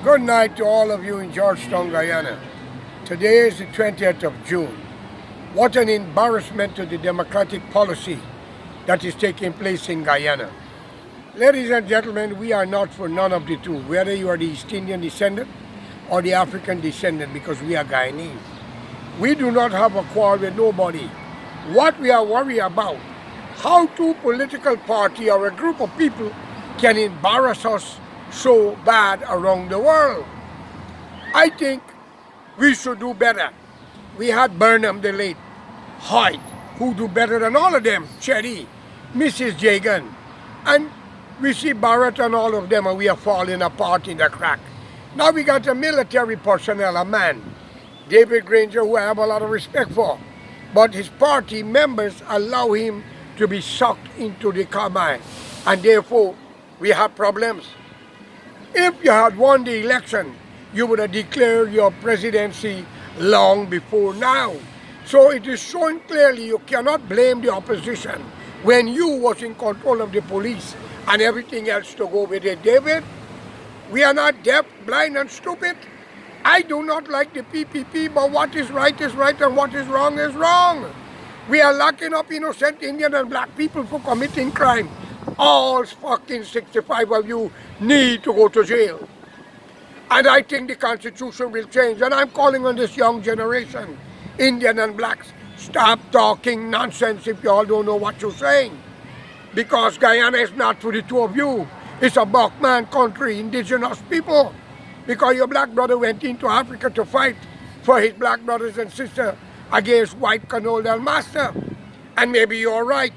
Good night to all of you in Georgetown, Guyana. Today is the 20th of June. What an embarrassment to the democratic policy that is taking place in Guyana. Ladies and gentlemen, we are not for none of the two, whether you are the East Indian descendant or the African descendant, because we are Guyanese. We do not have a quarrel with nobody. What we are worried about, how two political parties or a group of people can embarrass us so bad around the world. I think we should do better. We had Burnham the late, Hoyt, who do better than all of them, Cherry, Mrs. Jagan, and we see Barrett and all of them, and we are falling apart in the crack. Now we got a military personnel, a man, David Granger, who I have a lot of respect for, but his party members allow him to be sucked into the carbine, and therefore we have problems. If you had won the election, you would have declared your presidency long before now. So it is showing clearly you cannot blame the opposition when you was in control of the police and everything else to go with it. David, we are not deaf, blind and stupid. I do not like the PPP, but what is right and what is wrong. We are locking up innocent Indian and black people for committing crime. All fucking 65 of you need to go to jail. And I think the Constitution will change. And I'm calling on this young generation, Indian and blacks, stop talking nonsense if you all don't know what you're saying. Because Guyana is not for the two of you. It's a Bachman country, indigenous people. Because your black brother went into Africa to fight for his black brothers and sisters against white colonial master. And maybe you're right.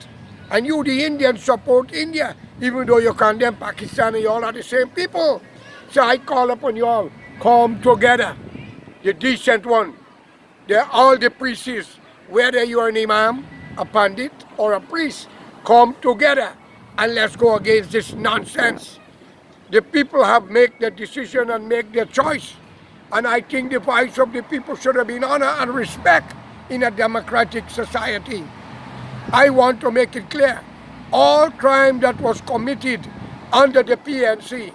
And you, the Indians, support India, even though you condemn Pakistan, and you all are the same people. So I call upon you all, come together, the decent one. They're all the priests, whether you are an imam, a pandit, or a priest, come together and let's go against this nonsense. The people have made their decision and make their choice. And I think the voice of the people should have been honored and respect in a democratic society. I want to make it clear, all crime that was committed under the PNC,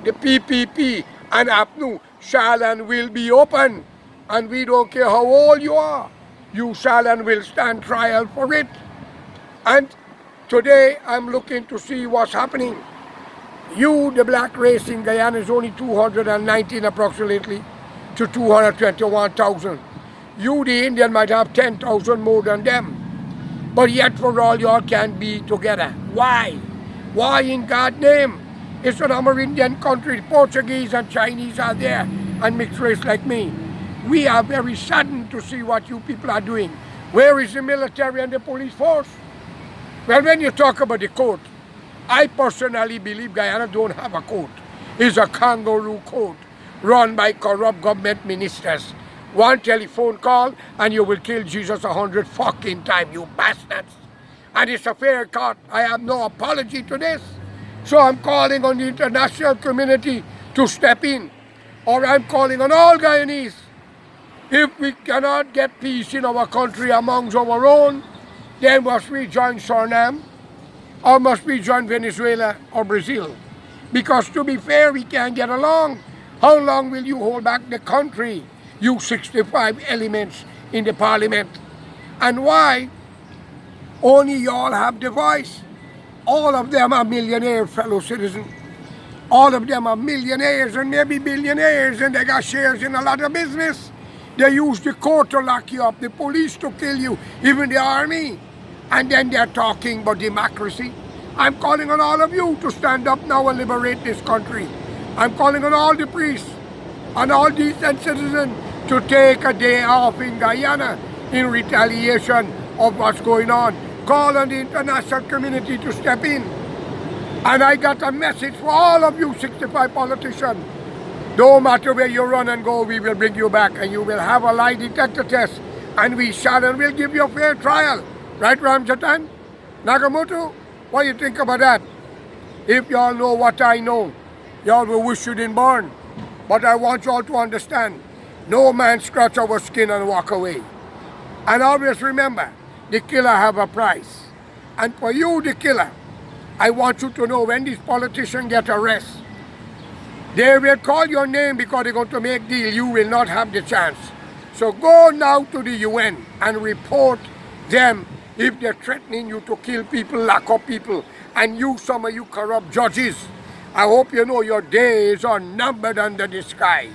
the PPP and APNU shall and will be open. And we don't care how old you are, you shall and will stand trial for it. And today I'm looking to see what's happening. You, the black race in Guyana, is only 219 approximately to 221,000. You, the Indian, might have 10,000 more than them. But yet for all y'all can be together. Why? Why in God's name? It's an Amerindian country. Portuguese and Chinese are there and mixed race like me. We are very saddened to see what you people are doing. Where is the military and the police force? Well, when you talk about the court, I personally believe Guyana don't have a court. It's a kangaroo court run by corrupt government ministers. One telephone call and you will kill Jesus 100 fucking times, you bastards. And it's a fair court. I have no apology to this. So I'm calling on the international community to step in. Or I'm calling on all Guyanese. If we cannot get peace in our country amongst our own, then must we join Suriname? Or must we join Venezuela or Brazil? Because to be fair, we can't get along. How long will you hold back the country? You 65 elements in the parliament. And why? Only y'all have the voice. All of them are millionaire fellow citizens. All of them are millionaires and maybe billionaires, and they got shares in a lot of business. They use the court to lock you up, the police to kill you, even the army. And then they're talking about democracy. I'm calling on all of you to stand up now and liberate this country. I'm calling on all the priests and all decent citizens to take a day off in Guyana in retaliation of what's going on. Call on the international community to step in. And I got a message for all of you 65 politicians. No matter where you run and go, we will bring you back and you will have a lie detector test and we shall and will give you a fair trial. Right, Ramjatan? Nagamoto? What do you think about that? If y'all know what I know, y'all will wish you didn't born. But I want y'all to understand, no man scratch our skin and walk away. And always remember, the killer have a price. And for you, the killer, I want you to know when these politicians get arrested, They will call your name because they're going to make deal. You will not have the chance. So go now to the UN and report them if they're threatening you to kill people, lock up people, and you, some of you corrupt judges. I hope you know your days are numbered under the sky,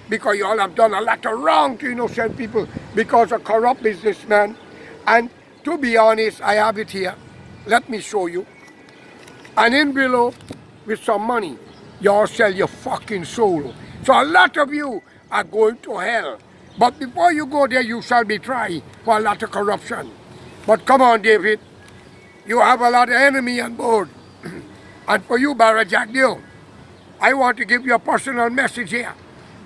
because you all have done a lot of wrong to innocent people because of corrupt businessmen. And to be honest, I have it here. Let me show you. An envelope with some money. You all sell your fucking soul. So a lot of you are going to hell. But before you go there, you shall be tried for a lot of corruption. But come on, David. You have a lot of enemy on board. And for you, Barra Jack Dio, I want to give you a personal message here.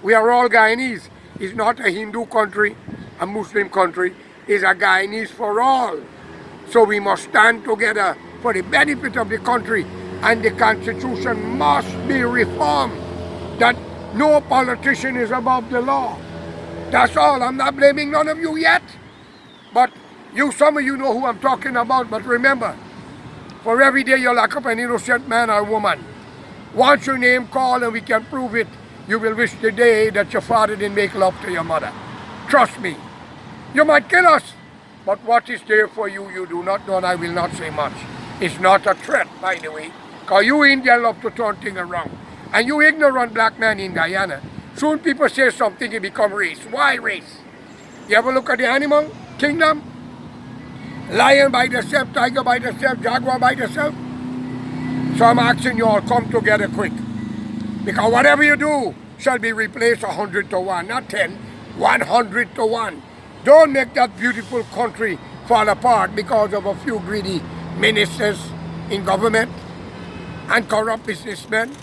We are all Guyanese. It's not a Hindu country, a Muslim country. It's a Guyanese for all. So we must stand together for the benefit of the country, and the Constitution must be reformed. That no politician is above the law. That's all. I'm not blaming none of you yet. But you, some of you know who I'm talking about. But remember, for every day you lock up an innocent man or woman, once your name called and we can prove it, you will wish the day that your father didn't make love to your mother. Trust me. You might kill us, but what is there for you, you do not know, and I will not say much. It's not a threat, by the way, because you Indians love to turn things around. And you ignorant black man in Guyana, soon people say something, it become race. Why race? You ever look at the animal kingdom? Lion by themselves, tiger by themselves, jaguar by themselves. So I'm asking you all, come together quick. Because whatever you do shall be replaced 100 to 1, not 10, 100 to 1. Don't make that beautiful country fall apart because of a few greedy ministers in government and corrupt businessmen.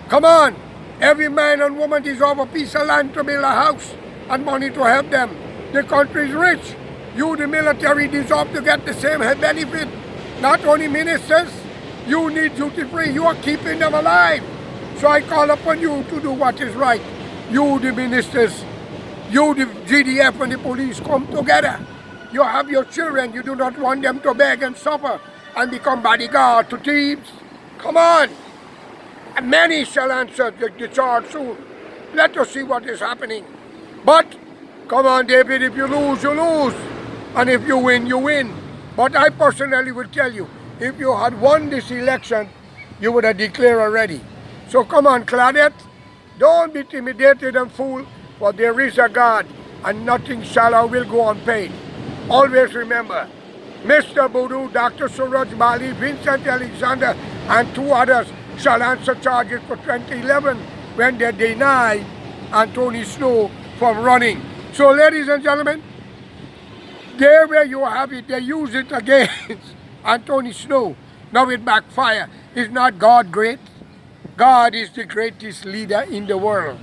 Come on, every man and woman deserves a piece of land to build a house and money to help them. The country is rich. You, the military, deserve to get the same benefit. Not only ministers, you need duty free. You are keeping them alive. So I call upon you to do what is right. You, the ministers, you, the GDF and the police, come together. You have your children. You do not want them to beg and suffer and become bodyguard to thieves. Come on. And many shall answer the charge soon. Let us see what is happening. But, come on, David, if you lose, you lose. And if you win, you win. But I personally will tell you, if you had won this election, you would have declared already. So come on, Claudette, don't be intimidated and fooled, for there is a God, and nothing shall or will go unpaid. Always remember, Mr. Boodoo, Dr. Suraj Bali, Vincent Alexander, and 2 others shall answer charges for 2011 when they denied Anthony Snow from running. So, ladies and gentlemen, there where you have it, they use it against Anthony Snow. Now it backfire. Is not God great? God is the greatest leader in the world.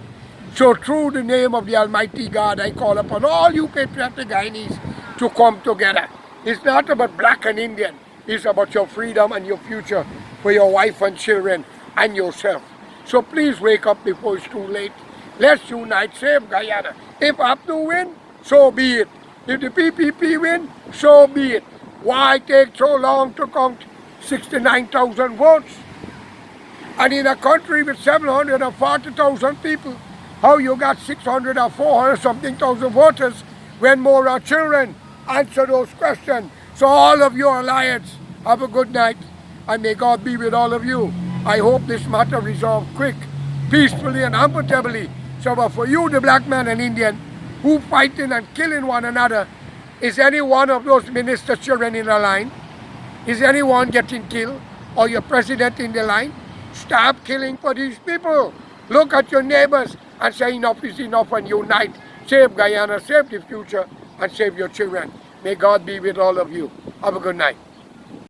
So through the name of the Almighty God, I call upon all you patriotic Guyanese to come together. It's not about black and Indian. It's about your freedom and your future for your wife and children and yourself. So please wake up before it's too late. Let's unite, save Guyana. If APNU win, so be it. If the PPP win, so be it. Why take so long to count 69,000 votes? And in a country with 740,000 people, how you got 600 or 400 something thousand voters when more are children? Answer those questions. So all of your alliance, have a good night, and may God be with all of you. I hope this matter resolved quick, peacefully and amicably. So but for you, the black man and Indian, who fighting and killing one another, is any one of those ministers' children in the line? Is anyone getting killed? Or your president in the line? Stop killing for these people. Look at your neighbors and say enough is enough and unite. Save Guyana, save the future, and save your children. May God be with all of you. Have a good night.